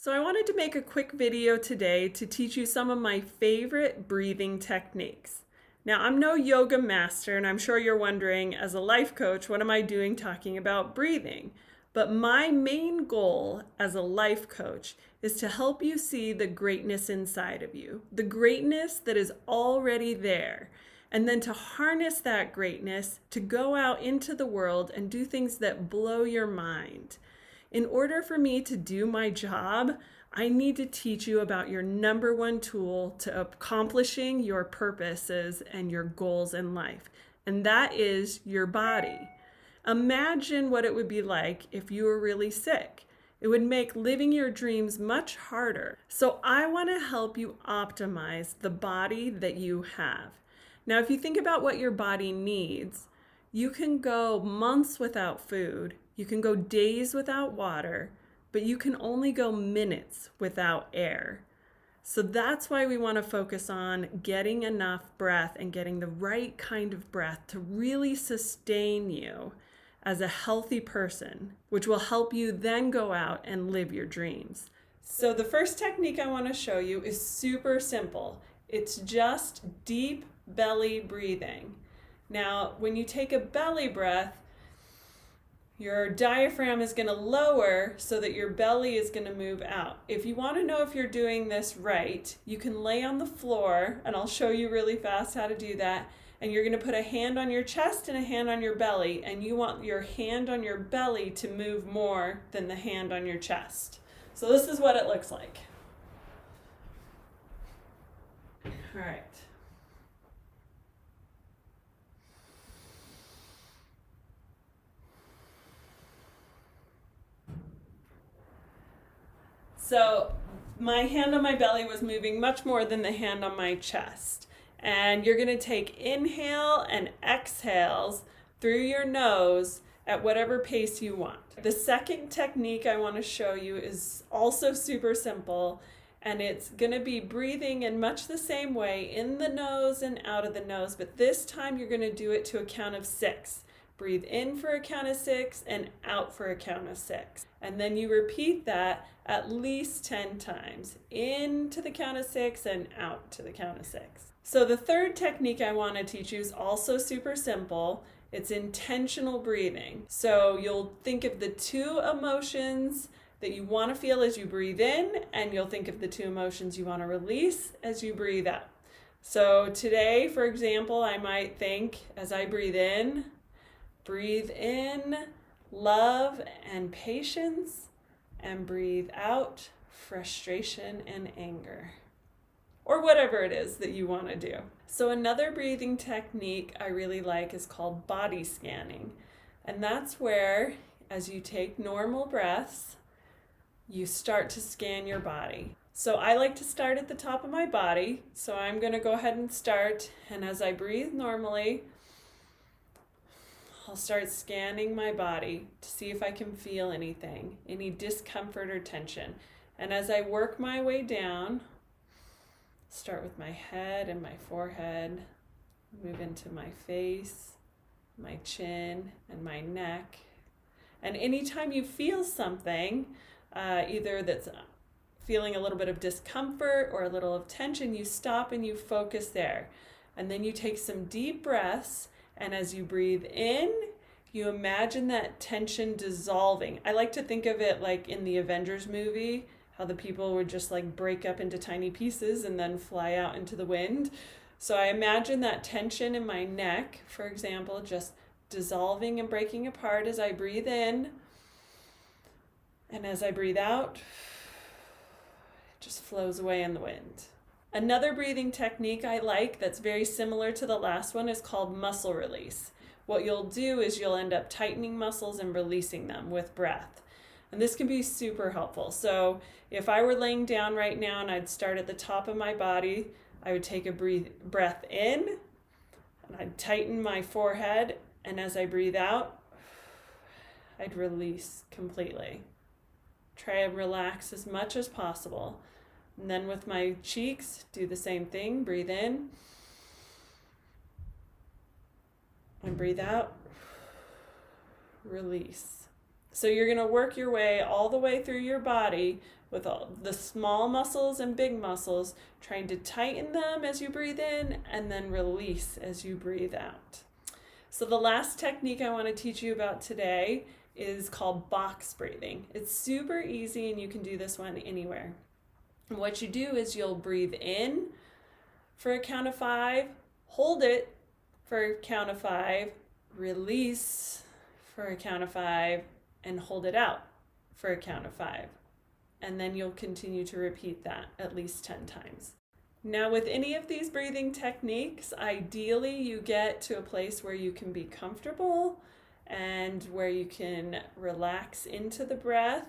So I wanted to make a quick video today to teach you some of my favorite breathing techniques. Now, I'm no yoga master, and I'm sure you're wondering, as a life coach, what am I doing talking about breathing? But my main goal as a life coach is to help you see the greatness inside of you, the greatness that is already there, and then to harness that greatness to go out into the world and do things that blow your mind. In order for me to do my job, I need to teach you about your number one tool to accomplishing your purposes and your goals in life, and that is your body. Imagine what it would be like if you were really sick. It would make living your dreams much harder. So I want to help you optimize the body that you have. Now, if you think about what your body needs, you can go months without food, you can go days without water, but you can only go minutes without air. So that's why we want to focus on getting enough breath and getting the right kind of breath to really sustain you as a healthy person, which will help you then go out and live your dreams. So the first technique I want to show you is super simple. It's just deep belly breathing. Now, when you take a belly breath, your diaphragm is going to lower so that your belly is going to move out. If you want to know if you're doing this right, you can lay on the floor, and I'll show you really fast how to do that. And you're going to put a hand on your chest and a hand on your belly, and you want your hand on your belly to move more than the hand on your chest. So this is what it looks like. All right. So my hand on my belly was moving much more than the hand on my chest. And you're going to take inhale and exhales through your nose at whatever pace you want. The second technique I want to show you is also super simple, and it's going to be breathing in much the same way, in the nose and out of the nose, but this time you're going to do it to a count of 6. Breathe in for a count of 6 and out for a count of 6. And then you repeat that at least 10 times. In to the count of 6 and out to the count of 6. So the third technique I want to teach you is also super simple. It's intentional breathing. So you'll think of the 2 emotions that you want to feel as you breathe in, and you'll think of the 2 emotions you want to release as you breathe out. So today, for example, I might think as I breathe in love and patience, and breathe out frustration and anger, or whatever it is that you want to do. So another breathing technique I really like is called body scanning, and that's where, as you take normal breaths, you start to scan your body. So I like to start at the top of my body, so I'm going to go ahead and start, and as I breathe normally, I'll start scanning my body to see if I can feel anything, any discomfort or tension. And as I work my way down, start with my head and my forehead, move into my face, my chin, and my neck. And anytime you feel something, either that's feeling a little bit of discomfort or a little of tension, you stop and you focus there. And then you take some deep breaths. And as you breathe in, you imagine that tension dissolving. I like to think of it like in the Avengers movie, how the people would just like break up into tiny pieces and then fly out into the wind. So I imagine that tension in my neck, for example, just dissolving and breaking apart as I breathe in. And as I breathe out, it just flows away in the wind. Another breathing technique I like that's very similar to the last one is called muscle release. What you'll do is you'll end up tightening muscles and releasing them with breath. And this can be super helpful. So if I were laying down right now and I'd start at the top of my body, I would take a breath in, and I'd tighten my forehead, and as I breathe out, I'd release completely. Try and relax as much as possible. And then with my cheeks, do the same thing. Breathe in and breathe out. Release. So you're going to work your way all the way through your body with all the small muscles and big muscles, trying to tighten them as you breathe in and then release as you breathe out. So the last technique I want to teach you about today is called box breathing. It's super easy and you can do this one anywhere. And what you do is you'll breathe in for a count of 5, hold it for a count of 5, release for a count of 5, and hold it out for a count of 5. And then you'll continue to repeat that at least 10 times. Now, with any of these breathing techniques, ideally you get to a place where you can be comfortable and where you can relax into the breath,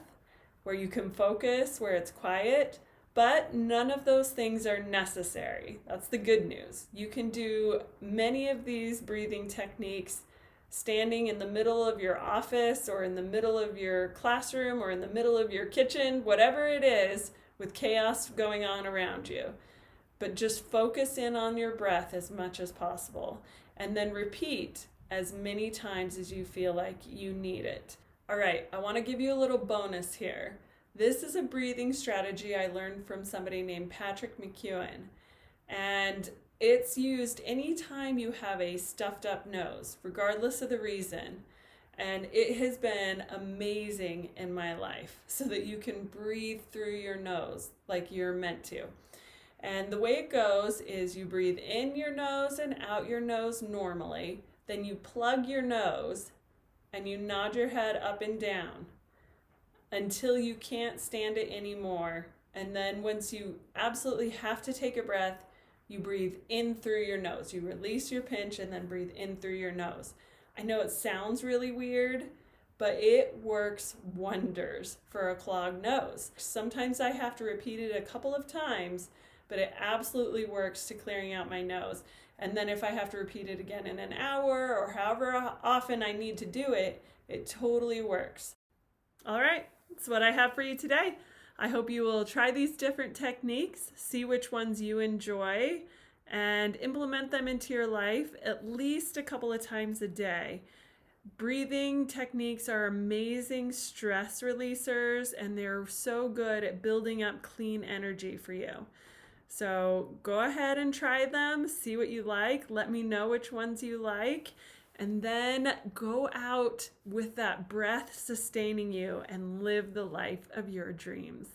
where you can focus, where it's quiet. But none of those things are necessary. That's the good news. You can do many of these breathing techniques standing in the middle of your office or in the middle of your classroom or in the middle of your kitchen, whatever it is, with chaos going on around you. But just focus in on your breath as much as possible and then repeat as many times as you feel like you need it. All right, I want to give you a little bonus here. This is a breathing strategy I learned from somebody named Patrick McKeown, and it's used anytime you have a stuffed up nose, regardless of the reason, and it has been amazing in my life so that you can breathe through your nose like you're meant to. And the way it goes is you breathe in your nose and out your nose normally, then you plug your nose and you nod your head up and down until you can't stand it anymore. And then once you absolutely have to take a breath, you breathe in through your nose. You release your pinch and then breathe in through your nose. I know it sounds really weird, but it works wonders for a clogged nose. Sometimes I have to repeat it a couple of times, but it absolutely works to clearing out my nose. And then if I have to repeat it again in an hour or however often I need to do it, it totally works. All right. That's what I have for you today. I hope you will try these different techniques, see which ones you enjoy, and implement them into your life at least a couple of times a day. Breathing techniques are amazing stress releasers, and they're so good at building up clean energy for you. So go ahead and try them, see what you like, let me know which ones you like. And then go out with that breath sustaining you and live the life of your dreams.